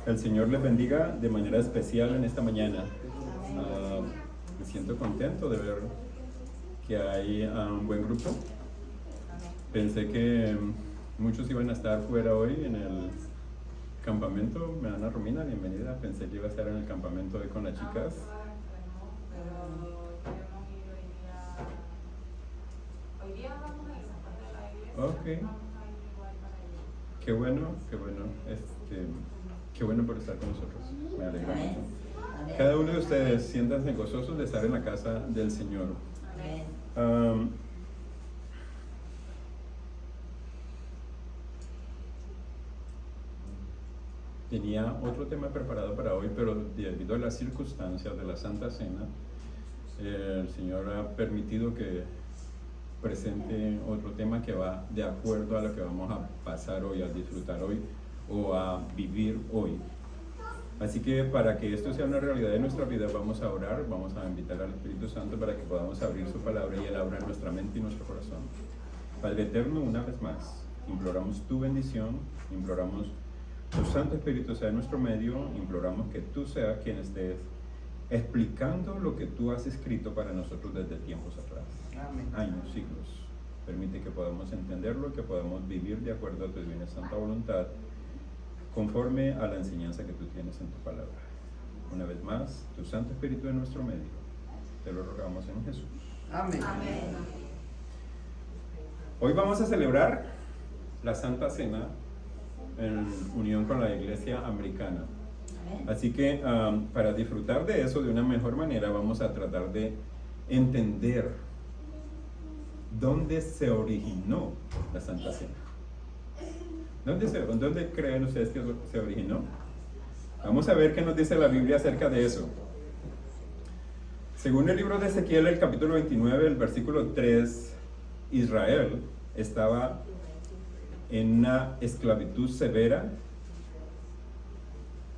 El Señor les bendiga de manera especial en esta mañana. Me siento contento de ver que hay un buen grupo. Pensé que muchos iban a estar fuera hoy en el campamento. Me dan a Romina, bienvenida. Pensé que iba a estar en el campamento hoy con las chicas. Ok. Qué bueno. Qué bueno por estar con nosotros. Me alegra mucho. Cada uno de ustedes siéntanse gozosos de estar en la casa del Señor. Tenía otro tema preparado para hoy, pero debido a las circunstancias de la Santa Cena, el Señor ha permitido que presente otro tema que va de acuerdo a lo que vamos a pasar hoy, a disfrutar hoy o a vivir hoy. Así que para que esto sea una realidad de nuestra vida, vamos a orar, vamos a invitar al Espíritu Santo para que podamos abrir su palabra y Él abra nuestra mente y nuestro corazón. Padre eterno, una vez más, imploramos tu bendición, imploramos tu Santo Espíritu sea en nuestro medio, imploramos que tú seas quien estés explicando lo que tú has escrito para nosotros desde tiempos atrás. Amén. Años, siglos. Permite que podamos entenderlo, que podamos vivir de acuerdo a tu divina santa voluntad, conforme a la enseñanza que tú tienes en tu palabra. Una vez más, tu Santo Espíritu en nuestro medio. Te lo rogamos en Jesús. Amén. Amén. Hoy vamos a celebrar la Santa Cena en unión con la Iglesia Americana. Así que para disfrutar de eso de una mejor manera, vamos a tratar de entender dónde se originó la Santa Cena. ¿Dónde creen ustedes que se originó? Vamos a ver qué nos dice la Biblia acerca de eso. Según el libro de Ezequiel, el capítulo 29, el versículo 3, Israel estaba en una esclavitud severa.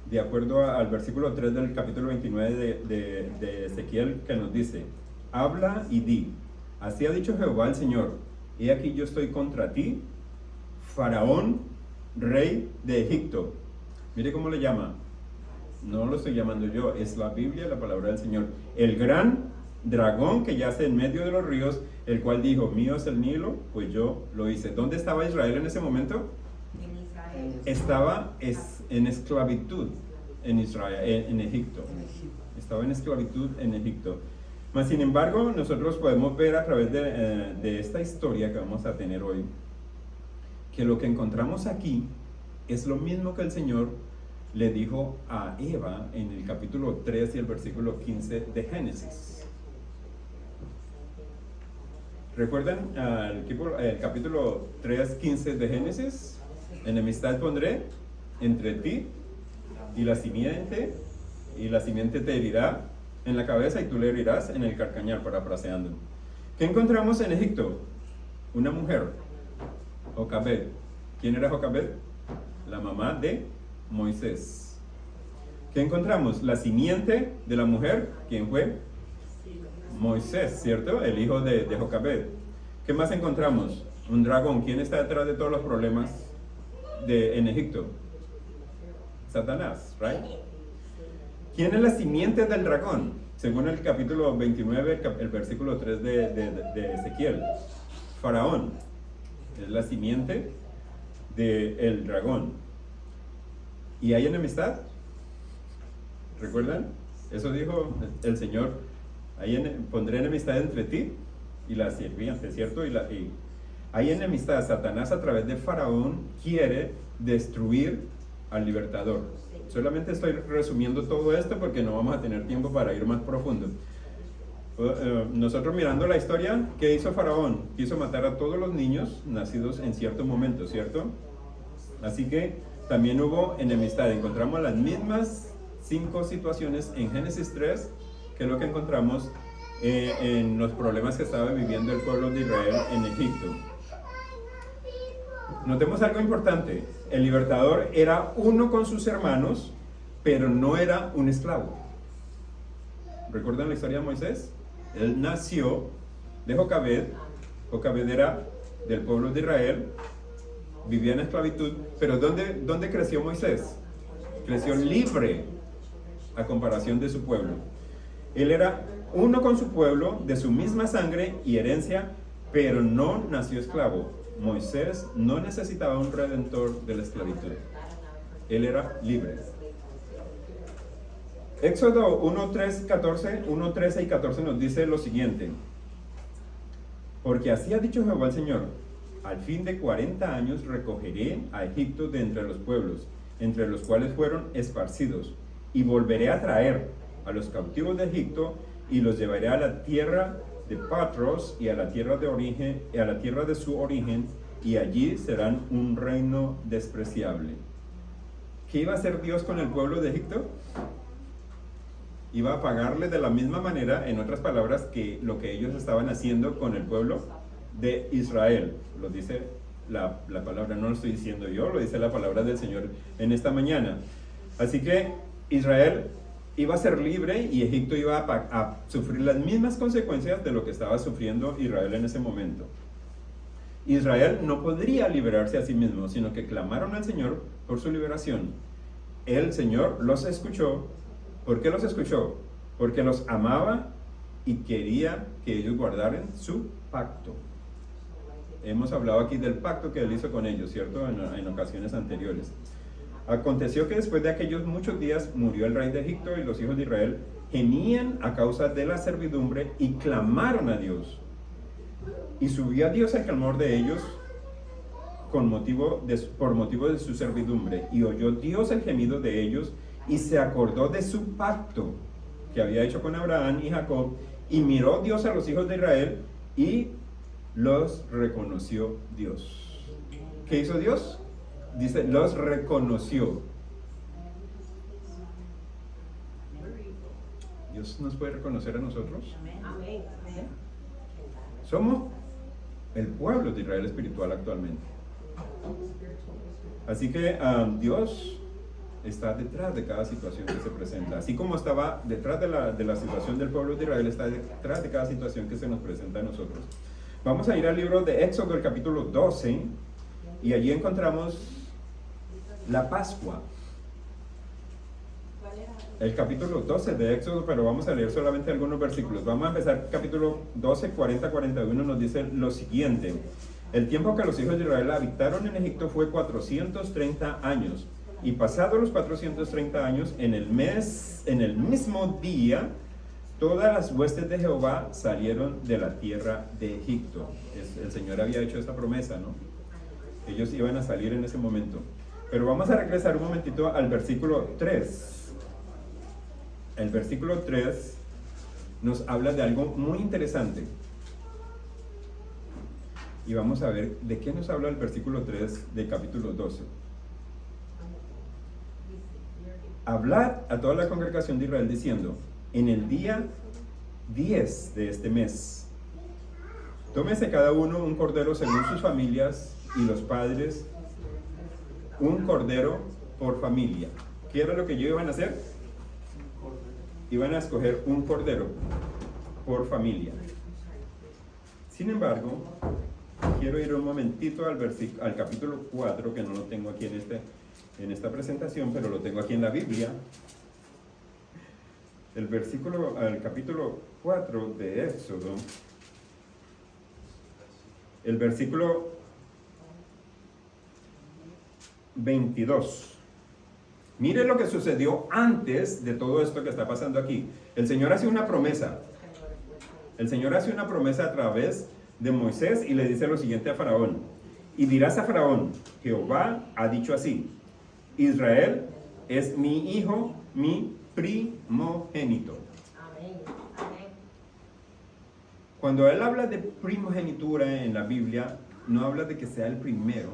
De acuerdo al versículo 3 del capítulo 29 de Ezequiel, que nos dice: habla y di, así ha dicho Jehová el Señor, he aquí yo estoy contra ti, Faraón, rey de Egipto. Mire cómo le llama. No lo estoy llamando yo, es la Biblia, la palabra del Señor. El gran dragón que yace en medio de los ríos, el cual dijo: mío es el Nilo, pues yo lo hice. ¿Dónde estaba Israel en ese momento? Estaba en esclavitud en Israel, en Egipto. Estaba en esclavitud en Egipto. Mas sin embargo, nosotros podemos ver a través de esta historia que vamos a tener hoy, que lo que encontramos aquí es lo mismo que el Señor le dijo a Eva en el capítulo 3 y el versículo 15 de Génesis. ¿Recuerdan el capítulo 3, 15 de Génesis? Enemistad pondré entre ti y la simiente te herirá en la cabeza y tú le herirás en el carcañal, parafraseando. ¿Qué encontramos en Egipto? Una mujer, Jocabed. ¿Quién era Jocabed? La mamá de Moisés. ¿Qué encontramos? La simiente de la mujer. ¿Quién fue? Moisés, ¿cierto? El hijo de Jocabed. ¿Qué más encontramos? Un dragón. ¿Quién está detrás de todos los problemas en Egipto? Satanás, ¿right? ¿Quién es la simiente del dragón? Según el capítulo 29, el versículo 3 de Ezequiel. Faraón es la simiente del dragón. ¿Y hay enemistad? ¿Recuerdan? Eso dijo el Señor: pondré enemistad entre ti y la sirviente, ¿cierto? Y hay enemistad. Satanás, a través de Faraón, quiere destruir al libertador. Solamente estoy resumiendo todo esto porque no vamos a tener tiempo para ir más profundo. Nosotros mirando la historia, ¿qué hizo Faraón? Quiso matar a todos los niños nacidos en cierto momento, ¿cierto? Así que también hubo enemistad. Encontramos las mismas 5 situaciones en Génesis 3, que es lo que encontramos en los problemas que estaba viviendo el pueblo de Israel en Egipto. Notemos algo importante: el libertador era uno con sus hermanos, pero no era un esclavo. ¿Recuerdan la historia de Moisés? Él nació de Jocabed. Jocabed era del pueblo de Israel, vivía en esclavitud, pero ¿dónde creció Moisés? creció libre a comparación de su pueblo. Él era uno con su pueblo, de su misma sangre y herencia, pero no nació esclavo. Moisés no necesitaba un redentor de la esclavitud. Él era libre. Éxodo 1:13 y 14 nos dice lo siguiente: porque así ha dicho Jehová el Señor, al fin de 40 años recogeré a Egipto de entre los pueblos, entre los cuales fueron esparcidos, y volveré a traer a los cautivos de Egipto, y los llevaré a la tierra de Patros y a la tierra de origen, a la tierra de su origen, y allí serán un reino despreciable. ¿Qué iba a hacer Dios con el pueblo de Egipto? Iba a pagarle de la misma manera, en otras palabras, que lo que ellos estaban haciendo con el pueblo de Israel. Lo dice la palabra, no lo estoy diciendo yo, lo dice la palabra del Señor en esta mañana. Así que Israel iba a ser libre y Egipto iba a sufrir las mismas consecuencias de lo que estaba sufriendo Israel en ese momento. Israel no podría liberarse a sí mismo, sino que clamaron al Señor por su liberación. El Señor los escuchó. ¿Por qué los escuchó? Porque los amaba y quería que ellos guardaran su pacto. Hemos hablado aquí del pacto que Él hizo con ellos, ¿cierto? En ocasiones anteriores. Aconteció que después de aquellos muchos días murió el rey de Egipto, y los hijos de Israel gemían a causa de la servidumbre y clamaron a Dios. Y subió a Dios el clamor de ellos por motivo de su servidumbre. Y oyó Dios el gemido de ellos y se acordó de su pacto que había hecho con Abraham y Jacob. Y miró Dios a los hijos de Israel y los reconoció Dios. ¿Qué hizo Dios? Dice, los reconoció. Dios nos puede reconocer a nosotros. Amén. Somos el pueblo de Israel espiritual actualmente. Así que Dios está detrás de cada situación que se presenta. Así como estaba detrás de la situación del pueblo de Israel, está detrás de cada situación que se nos presenta a nosotros. Vamos a ir al libro de Éxodo, el capítulo 12, y allí encontramos la Pascua. El capítulo 12 de Éxodo, pero vamos a leer solamente algunos versículos. Vamos a empezar capítulo 12, 40-41, nos dice lo siguiente: el tiempo que los hijos de Israel habitaron en Egipto fue 430 años. Y pasados los 430 años, en el mismo día, todas las huestes de Jehová salieron de la tierra de Egipto. El Señor había hecho esa promesa, ¿no? Ellos iban a salir en ese momento. Pero vamos a regresar un momentito al versículo 3. El versículo 3 nos habla de algo muy interesante. Y vamos a ver de qué nos habla el versículo 3 del capítulo 12. Hablad a toda la congregación de Israel diciendo: en el día 10 de este mes, tómese cada uno un cordero según sus familias, y los padres un cordero por familia. ¿Qué era lo que ellos iban a hacer? Iban a escoger un cordero por familia. Sin embargo, quiero ir un momentito al capítulo 4, que no lo tengo aquí en esta presentación, pero lo tengo aquí en la Biblia. Al capítulo 4 de Éxodo, el versículo 22. Mire lo que sucedió antes de todo esto que está pasando aquí. El Señor hace una promesa. El Señor hace una promesa a través de Moisés y le dice lo siguiente a Faraón: y dirás a Faraón: Jehová ha dicho así: Israel es mi hijo, mi primogénito. Cuando él habla de primogenitura en la Biblia, no habla de que sea el primero,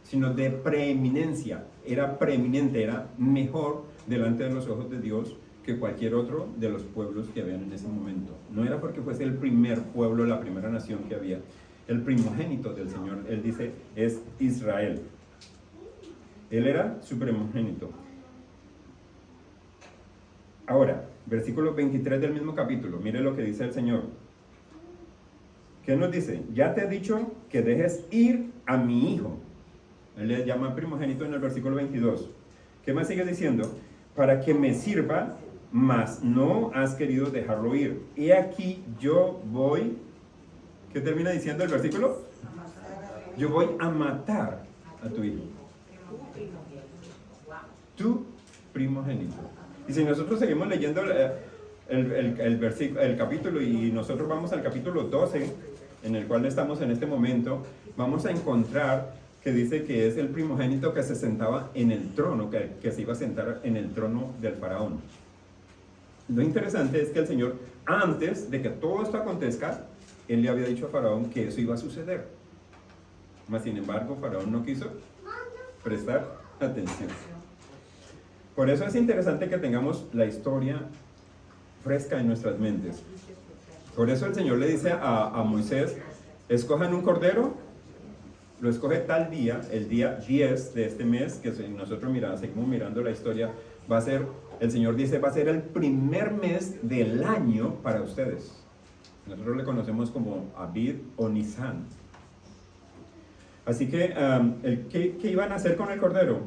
sino de preeminencia. Era preeminente, era mejor delante de los ojos de Dios que cualquier otro de los pueblos que habían en ese momento. No era porque fuese el primer pueblo, la primera nación que había. El primogénito del Señor, él dice, es Israel. Él era su primogénito. Ahora, versículo 23 del mismo capítulo, mire lo que dice el Señor. ¿Qué nos dice? Ya te he dicho que dejes ir a mi hijo. Él le llama primogénito en el versículo 22. ¿Qué más sigue diciendo? Para que me sirva, mas no has querido dejarlo ir. He aquí yo voy, ¿qué termina diciendo el versículo? Yo voy a matar a tu hijo. Tu primogénito. Y si nosotros seguimos leyendo el capítulo y nosotros vamos al capítulo 12, en el cual estamos en este momento, vamos a encontrar que dice que es el primogénito que se sentaba en el trono, que se iba a sentar en el trono del faraón. Lo interesante es que el Señor, antes de que todo esto acontezca, Él le había dicho a Faraón que eso iba a suceder. Mas, sin embargo, Faraón no quiso prestar atención. Por eso es interesante que tengamos la historia fresca en nuestras mentes. Por eso el Señor le dice a Moisés, escojan un cordero, lo escoge tal día, el día 10 de este mes, que nosotros seguimos mirando la historia, va a ser, el Señor dice, va a ser el primer mes del año para ustedes. Nosotros le conocemos como Abib o Nisan. Así que, ¿qué iban a hacer con el cordero?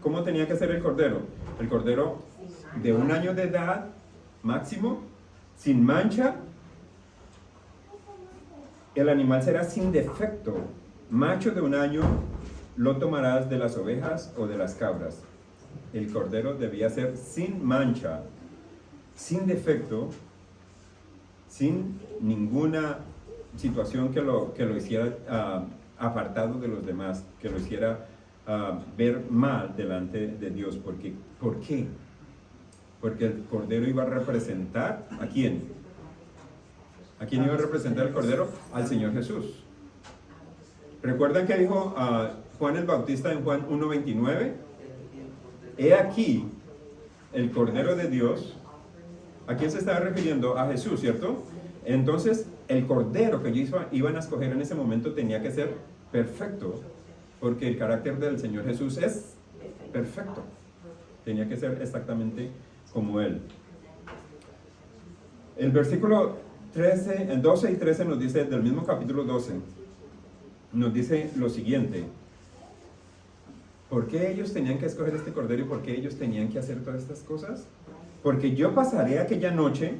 ¿Cómo tenía que ser el cordero? El cordero de 1 año de edad máximo, sin mancha. El animal será sin defecto. Macho de 1 año lo tomarás de las ovejas o de las cabras. El cordero debía ser sin mancha, sin defecto, sin ninguna situación que lo hiciera apartado de los demás, que lo hiciera ver mal delante de Dios. ¿Por qué? Porque el cordero iba a representar ¿a quién? ¿A quién iba a representar el cordero? Al Señor Jesús. ¿Recuerdan que dijo Juan el Bautista en Juan 1:29? He aquí el cordero de Dios. ¿A quién se estaba refiriendo? A Jesús, ¿cierto? Entonces, el cordero que ellos iban a escoger en ese momento tenía que ser perfecto, porque el carácter del Señor Jesús es perfecto. Tenía que ser exactamente como Él. El versículo 12 y 13 nos dice, del mismo capítulo 12, nos dice lo siguiente. ¿Por qué ellos tenían que escoger este cordero y por qué ellos tenían que hacer todas estas cosas? Porque yo pasaré aquella noche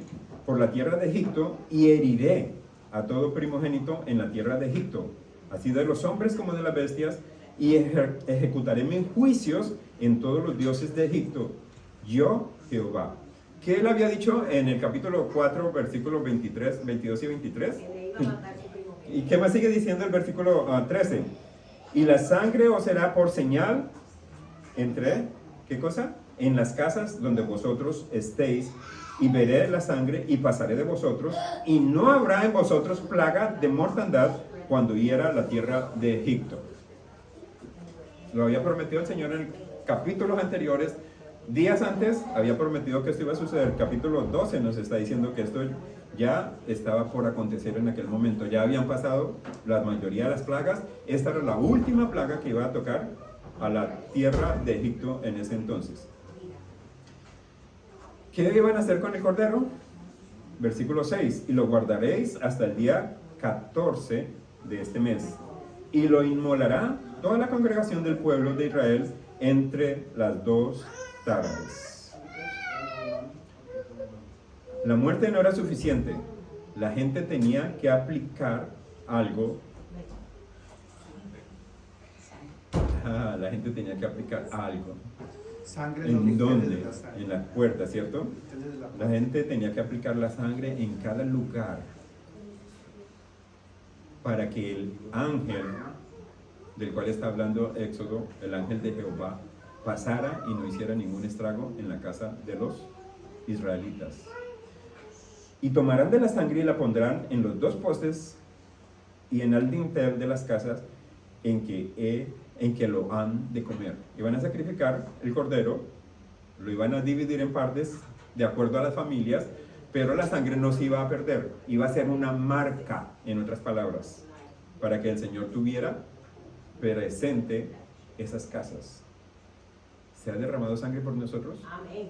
por la tierra de Egipto y heriré a todo primogénito en la tierra de Egipto, así de los hombres como de las bestias, y ejecutaré mis juicios en todos los dioses de Egipto. Yo, Jehová. ¿Qué él había dicho en el capítulo 4, versículos 23, 22 y 23? ¿Y qué más sigue diciendo el versículo 13? Y la sangre os será por señal entre, ¿qué cosa? En las casas donde vosotros estéis, y veré la sangre y pasaré de vosotros, y no habrá en vosotros plaga de mortandad cuando hiera la tierra de Egipto. Lo había prometido el Señor en capítulos anteriores. Días antes había prometido que esto iba a suceder. El capítulo 12 nos está diciendo que esto ya estaba por acontecer en aquel momento. Ya habían pasado la mayoría de las plagas. Esta era la última plaga que iba a tocar a la tierra de Egipto en ese entonces. ¿Qué iban a hacer con el cordero? Versículo 6. Y lo guardaréis hasta el día 14 de este mes. Y lo inmolará toda la congregación del pueblo de Israel entre las 2 tardes. La muerte no era suficiente. La gente tenía que aplicar algo. La gente tenía que aplicar algo. ¿En dónde? En la puerta, ¿cierto? La gente tenía que aplicar la sangre en cada lugar para que el ángel del cual está hablando Éxodo, el ángel de Jehová, pasara y no hiciera ningún estrago en la casa de los israelitas. Y tomarán de la sangre y la pondrán en los 2 postes y en el dintel de las casas en que lo han de comer. Iban a sacrificar el cordero, lo iban a dividir en partes de acuerdo a las familias, pero la sangre no se iba a perder, iba a ser una marca, en otras palabras, para que el Señor tuviera presente esas casas. ¿Se ha derramado sangre por nosotros? Amén.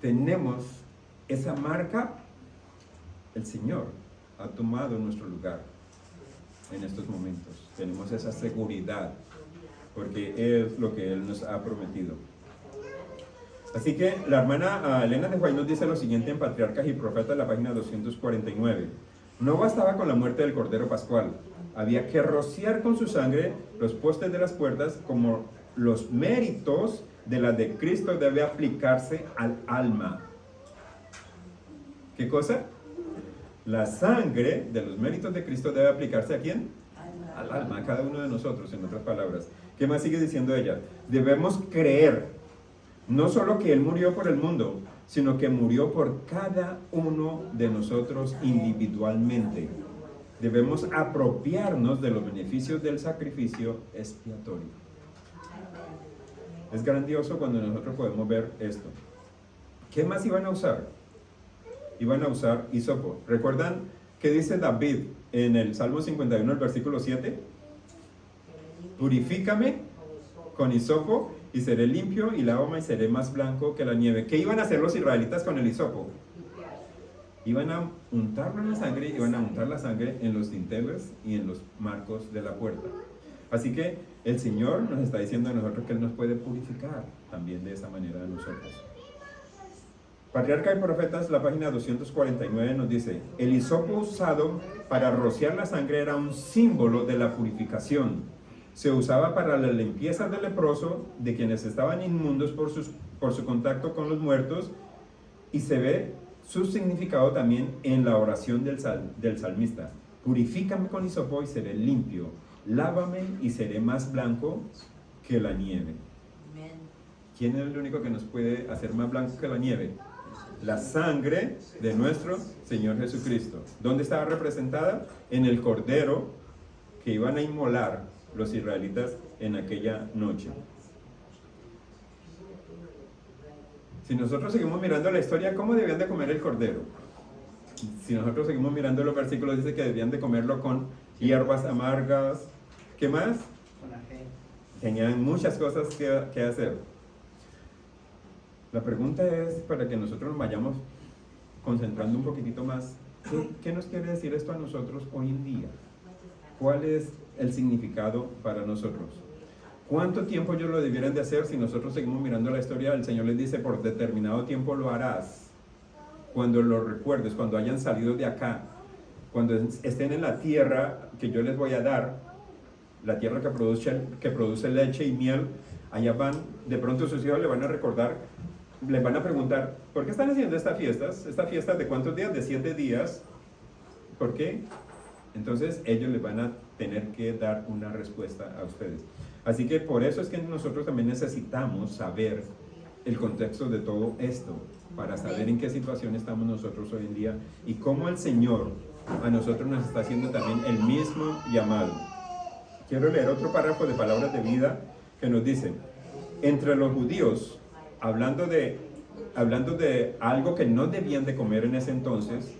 Tenemos esa marca. El Señor ha tomado nuestro lugar en estos momentos. Tenemos esa seguridad porque es lo que Él nos ha prometido. Así que la hermana Elena de White nos dice lo siguiente en Patriarcas y Profetas, la página 249. No bastaba con la muerte del Cordero Pascual, había que rociar con su sangre los postes de las puertas, como los méritos de la de Cristo debe aplicarse al alma. ¿Qué cosa? La sangre de los méritos de Cristo debe aplicarse ¿a quién? Al alma, a cada uno de nosotros, en otras palabras. ¿Qué más sigue diciendo ella? Debemos creer, no solo que Él murió por el mundo, sino que murió por cada uno de nosotros individualmente. Debemos apropiarnos de los beneficios del sacrificio expiatorio. Es grandioso cuando nosotros podemos ver esto. ¿Qué más iban a usar? Iban a usar hisopo. ¿Recuerdan qué dice David en el Salmo 51, el versículo 7? Purifícame con hisopo y seré limpio, y lávame y seré más blanco que la nieve. ¿Qué iban a hacer los israelitas con el hisopo? Iban a untarlo en la sangre, iban a untar la sangre en los dinteles y en los marcos de la puerta. Así que el Señor nos está diciendo a nosotros que Él nos puede purificar también de esa manera a nosotros. Patriarca y Profetas, la página 249 nos dice: el hisopo usado para rociar la sangre era un símbolo de la purificación. Se usaba para la limpieza del leproso, de quienes estaban inmundos por su contacto con los muertos, y se ve su significado también en la oración del salmista. Purifícame con hisopo y seré limpio, lávame y seré más blanco que la nieve. ¿Quién es el único que nos puede hacer más blanco que la nieve? La sangre de nuestro Señor Jesucristo. ¿Dónde estaba representada? En el cordero que iban a inmolar los israelitas en aquella noche. Si nosotros seguimos mirando la historia, ¿cómo debían de comer el cordero? Si nosotros seguimos mirando los versículos, dice que debían de comerlo con hierbas amargas. ¿Qué más? Tenían muchas cosas que hacer. La pregunta es, para que nosotros nos vayamos concentrando un poquitito más, ¿qué nos quiere decir esto a nosotros hoy en día? ¿Cuál es el significado para nosotros? ¿Cuánto tiempo ellos lo debieran de hacer? Si nosotros seguimos mirando la historia, el Señor les dice: por determinado tiempo lo harás. Cuando lo recuerdes, cuando hayan salido de acá, cuando estén en la tierra que yo les voy a dar, la tierra que produce leche y miel, allá van, de pronto sus hijos le van a recordar, les van a preguntar: ¿por qué están haciendo estas fiestas? ¿Esta fiesta de cuántos días? De 7 días. ¿Por qué? Entonces ellos les van a tener que dar una respuesta a ustedes. Así que por eso es que nosotros también necesitamos saber el contexto de todo esto, para saber en qué situación estamos nosotros hoy en día y cómo el Señor a nosotros nos está haciendo también el mismo llamado. Quiero leer otro párrafo de Palabras de Vida que nos dice: entre los judíos, hablando de algo que no debían de comer en ese entonces,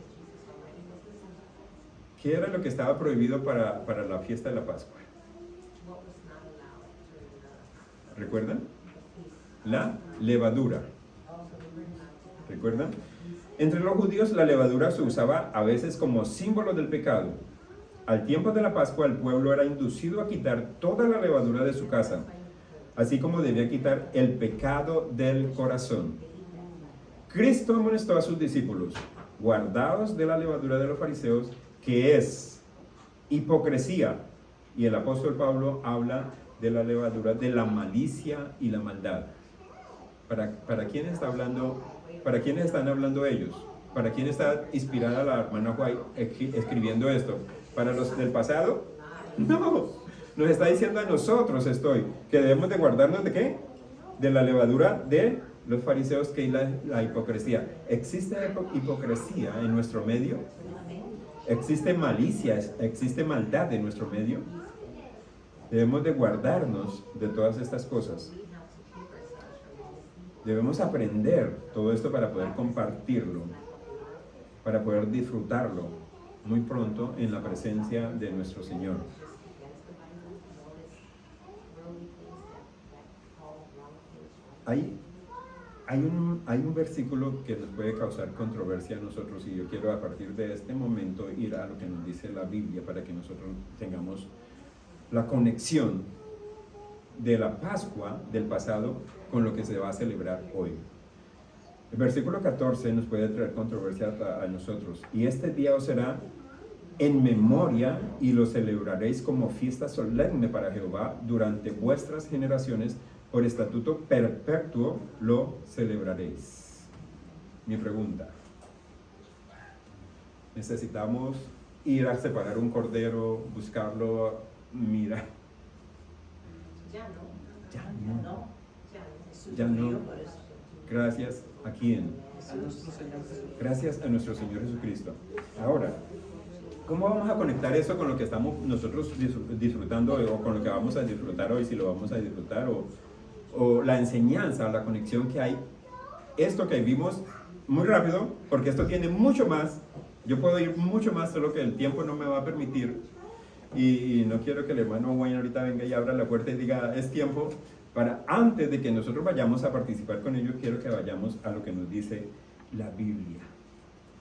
¿qué era lo que estaba prohibido para la fiesta de la Pascua? ¿Recuerdan? La levadura. ¿Recuerdan? Entre los judíos la levadura se usaba a veces como símbolo del pecado. Al tiempo de la Pascua el pueblo era inducido a quitar toda la levadura de su casa, así como debía quitar el pecado del corazón. Cristo amonestó a sus discípulos: guardaos de la levadura de los fariseos, que es hipocresía. Y el apóstol Pablo habla de la levadura de la malicia y la maldad. ¿Para quién está hablando? ¿Para quiénes están hablando ellos? ¿Para quién está inspirada la hermana White escribiendo esto? ¿Para los del pasado? No, nos está diciendo a nosotros que debemos de guardarnos ¿de qué? De la levadura de los fariseos, que es la hipocresía. ¿Existe hipocresía en nuestro medio? ¿Existe malicia? ¿Existe maldad en nuestro medio? Debemos de guardarnos de todas estas cosas. Debemos aprender todo esto para poder compartirlo, para poder disfrutarlo muy pronto en la presencia de nuestro Señor. Hay un versículo que nos puede causar controversia a nosotros, y yo quiero a partir de este momento ir a lo que nos dice la Biblia para que nosotros tengamos la conexión de la Pascua del pasado con lo que se va a celebrar hoy. El versículo 14 nos puede traer controversia a nosotros. Y este día os será en memoria y lo celebraréis como fiesta solemne para Jehová durante vuestras generaciones, por estatuto perpetuo lo celebraréis. Mi pregunta: ¿necesitamos ir a separar un cordero, buscarlo, mirar? Ya no. Ya no. Jesús Ya no. murió por eso. Gracias a quién? A nuestro Señor Jesús. Gracias a nuestro Señor Jesucristo. Ahora, ¿cómo vamos a conectar eso con lo que estamos nosotros disfrutando o con lo que vamos a disfrutar hoy, si lo vamos a disfrutar, o la enseñanza, la conexión que hay? Esto que vimos muy rápido, porque esto tiene mucho más. Yo puedo ir mucho más, solo que el tiempo no me va a permitir. Y no quiero que el hermano Wayne ahorita venga y abra la puerta y diga, es tiempo. Para antes de que nosotros vayamos a participar con ellos, quiero que vayamos a lo que nos dice la Biblia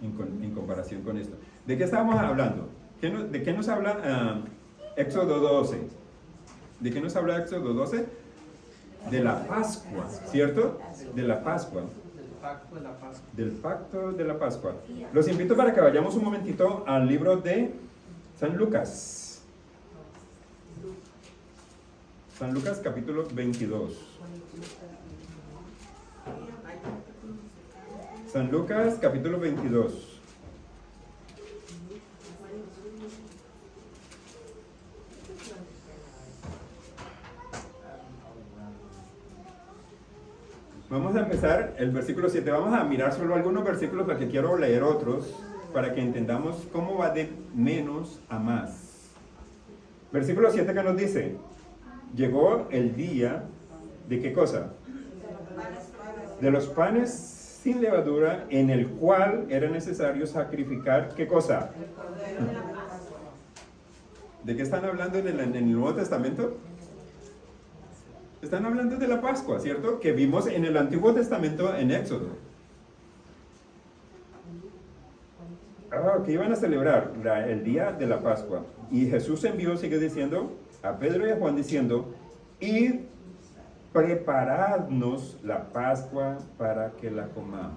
en comparación con esto. ¿De qué estábamos hablando? ¿De qué nos habla Éxodo 12? ¿De qué nos habla Éxodo 12? De la Pascua, ¿cierto? De la Pascua. Del pacto de la Pascua. Del pacto de la Pascua. Los invito para que vayamos un momentito al libro de San Lucas. San Lucas capítulo 22. San Lucas capítulo 22. Vamos a empezar el versículo 7. Vamos a mirar solo algunos versículos porque quiero leer otros para que entendamos cómo va de menos a más. Versículo 7 que nos dice: llegó el día de ¿qué cosa? De los panes sin levadura, en el cual era necesario sacrificar ¿qué cosa? ¿De qué están hablando en el Nuevo Testamento? Están hablando de la Pascua, ¿cierto? Que vimos en el Antiguo Testamento en Éxodo. Que iban a celebrar el día de la Pascua. Y Jesús envió, sigue diciendo, a Pedro y a Juan diciendo: id, preparadnos la Pascua para que la comamos.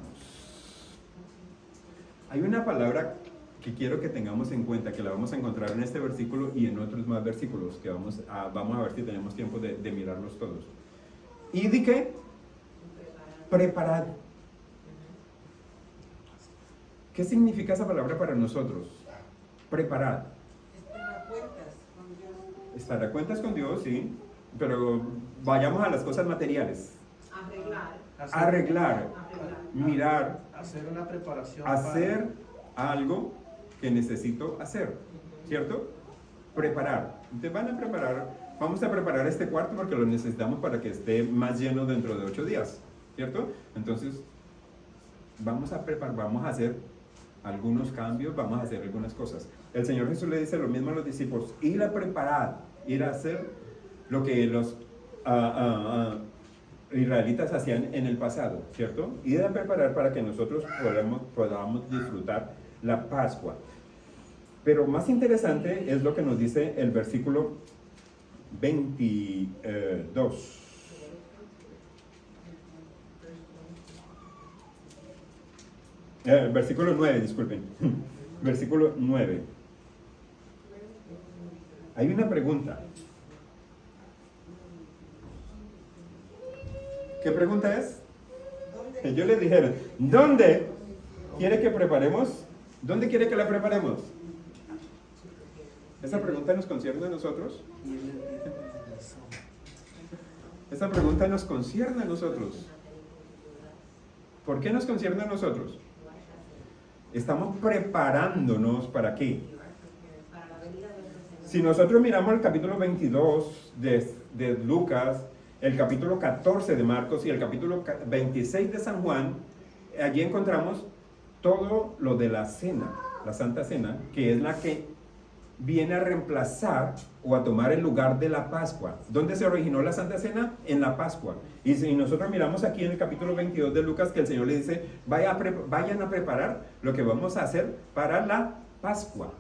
Hay una palabra que quiero que tengamos en cuenta, que la vamos a encontrar en este versículo y en otros más versículos, que vamos a ver si tenemos tiempo de mirarlos todos. ¿Y de qué? Preparad. ¿Qué significa esa palabra para nosotros? Preparad. Estar a cuentas con Dios, sí, pero vayamos a las cosas materiales. Arreglar, mirar, hacer una preparación, hacer algo que necesito hacer, ¿cierto? Preparar. Entonces van a preparar, vamos a preparar este cuarto porque lo necesitamos para que esté más lleno dentro de 8 días, ¿cierto? Entonces vamos a preparar, vamos a hacer algunos cambios, vamos a hacer algunas cosas. El Señor Jesús le dice lo mismo a los discípulos: ir a preparar, ir a hacer lo que los israelitas hacían en el pasado, ¿cierto? Ir a preparar para que nosotros podamos disfrutar la Pascua. Pero más interesante es lo que nos dice el versículo 22. Versículo 9, disculpen. Versículo 9. Hay una pregunta. ¿Qué pregunta es? Ellos le dijeron: ¿dónde quiere que preparemos? ¿Dónde quiere que la preparemos? ¿Esa pregunta nos concierne a nosotros? Esa pregunta nos concierne a nosotros. ¿Por qué nos concierne a nosotros? Estamos preparándonos ¿para qué? Si nosotros miramos el capítulo 22 de Lucas, el capítulo 14 de Marcos y el capítulo 26 de San Juan, allí encontramos todo lo de la cena, la Santa Cena, que es la que viene a reemplazar o a tomar el lugar de la Pascua. ¿Dónde se originó la Santa Cena? En la Pascua. Y si nosotros miramos aquí en el capítulo 22 de Lucas, que el Señor le dice: vayan a preparar lo que vamos a hacer para la Pascua,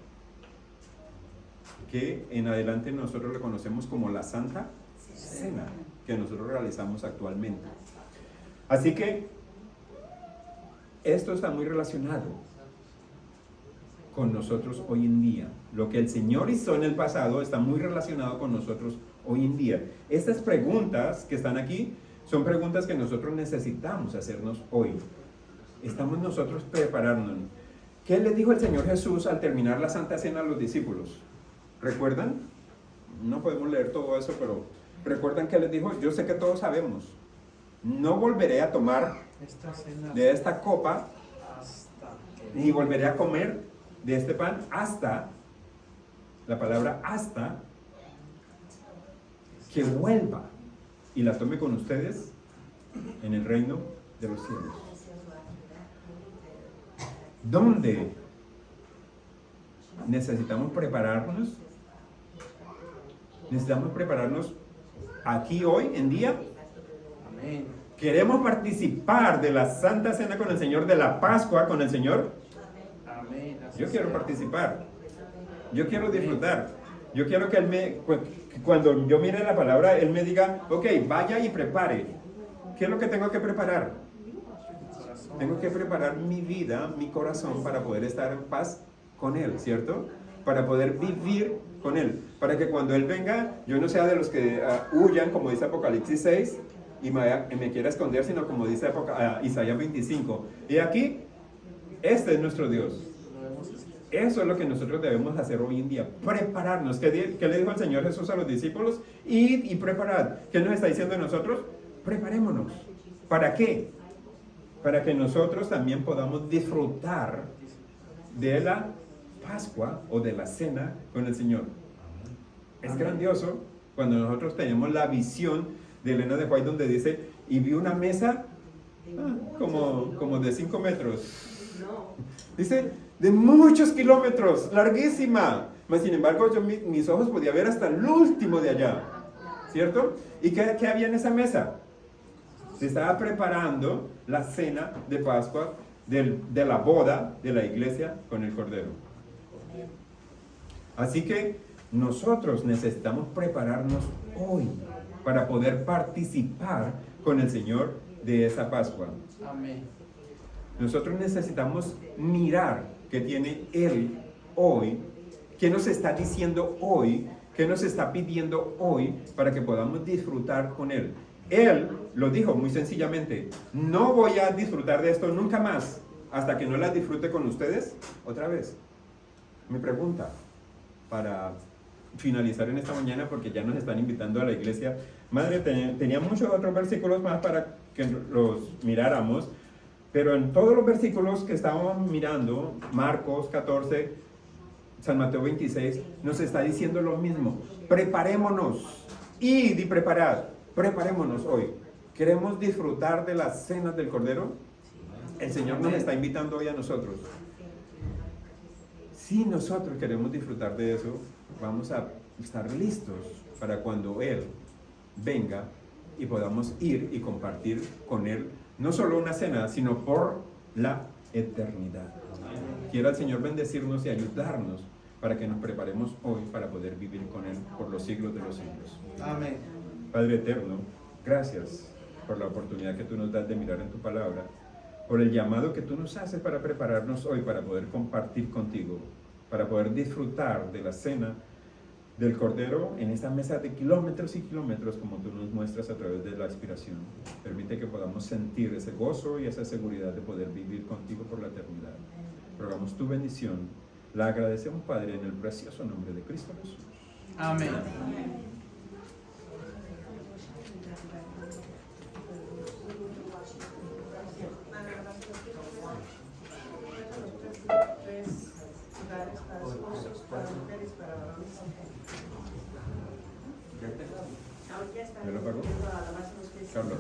que en adelante nosotros le conocemos como la Santa cena que nosotros realizamos actualmente. Así que esto está muy relacionado con nosotros hoy en día. Lo que el Señor hizo en el pasado está muy relacionado con nosotros hoy en día. Estas preguntas que están aquí son preguntas que nosotros necesitamos hacernos hoy. Estamos nosotros preparándonos. ¿Qué le dijo el Señor Jesús al terminar la Santa Cena a los discípulos? ¿Recuerdan? No podemos leer todo eso, pero ¿recuerdan qué les dijo? Yo sé que todos sabemos. No volveré a tomar Esta cena de esta copa, hasta ni volveré a comer de este pan hasta, la palabra hasta, que vuelva y la tome con ustedes en el reino de los cielos. ¿Dónde necesitamos prepararnos? Necesitamos prepararnos aquí hoy en día. Amén. ¿Queremos participar de la Santa Cena con el Señor, de la Pascua con el Señor? Amén. Así Yo quiero sea. participar. Yo quiero disfrutar. Yo quiero que cuando yo mire la palabra, Él me diga, ok, vaya y prepare. ¿Qué es lo que tengo que preparar? Corazón. Tengo que preparar mi vida, mi corazón, para poder estar en paz con Él, ¿cierto? Para poder vivir con Él. Para que cuando Él venga, yo no sea de los que huyan, como dice Apocalipsis 6, y me quiera esconder, sino como dice Isaías 25. Y aquí, este es nuestro Dios. Lo hemos escrito. Eso es lo que nosotros debemos hacer hoy en día, prepararnos. ¿Qué le dijo el Señor Jesús a los discípulos? Id y preparad. ¿Qué nos está diciendo a nosotros? Preparémonos. ¿Para qué? Para que nosotros también podamos disfrutar de la Pascua o de la cena con el Señor. Es grandioso cuando nosotros tenemos la visión de Elena de White donde dice, y vi una mesa como de 5 metros. Dice, de muchos kilómetros, larguísima. Mas sin embargo, mis ojos podía ver hasta el último de allá. ¿Cierto? ¿Y qué había en esa mesa? Se estaba preparando la cena de Pascua de la boda de la iglesia con el Cordero. Así que nosotros necesitamos prepararnos hoy para poder participar con el Señor de esa Pascua. Amén. Nosotros necesitamos mirar qué tiene Él hoy, qué nos está diciendo hoy, qué nos está pidiendo hoy para que podamos disfrutar con Él. Él lo dijo muy sencillamente, no voy a disfrutar de esto nunca más hasta que no la disfrute con ustedes otra vez. Mi pregunta para finalizar en esta mañana, porque ya nos están invitando a la iglesia. Madre, tenía muchos otros versículos más para que los miráramos, pero en todos los versículos que estábamos mirando, Marcos 14, San Mateo 26, nos está diciendo lo mismo. Preparémonos, id y preparad. Preparémonos hoy. ¿Queremos disfrutar de las cenas del Cordero? El Señor nos está invitando hoy a nosotros. Si nosotros queremos disfrutar de eso, vamos a estar listos para cuando Él venga y podamos ir y compartir con Él, no solo una cena, sino por la eternidad. Quiera el Señor bendecirnos y ayudarnos para que nos preparemos hoy para poder vivir con Él por los siglos de los siglos. Amén. Padre eterno, gracias por la oportunidad que tú nos das de mirar en tu palabra, por el llamado que tú nos haces para prepararnos hoy para poder compartir contigo, para poder disfrutar de la cena del Cordero en esta mesa de kilómetros y kilómetros como tú nos muestras a través de la inspiración. Permite que podamos sentir ese gozo y esa seguridad de poder vivir contigo por la eternidad. Rogamos tu bendición. La agradecemos, Padre, en el precioso nombre de Cristo Jesús. Amén. Lugares para esposos, para mujeres, para varones. ¿Ya lo pagó? Ahora ya está. Carlos.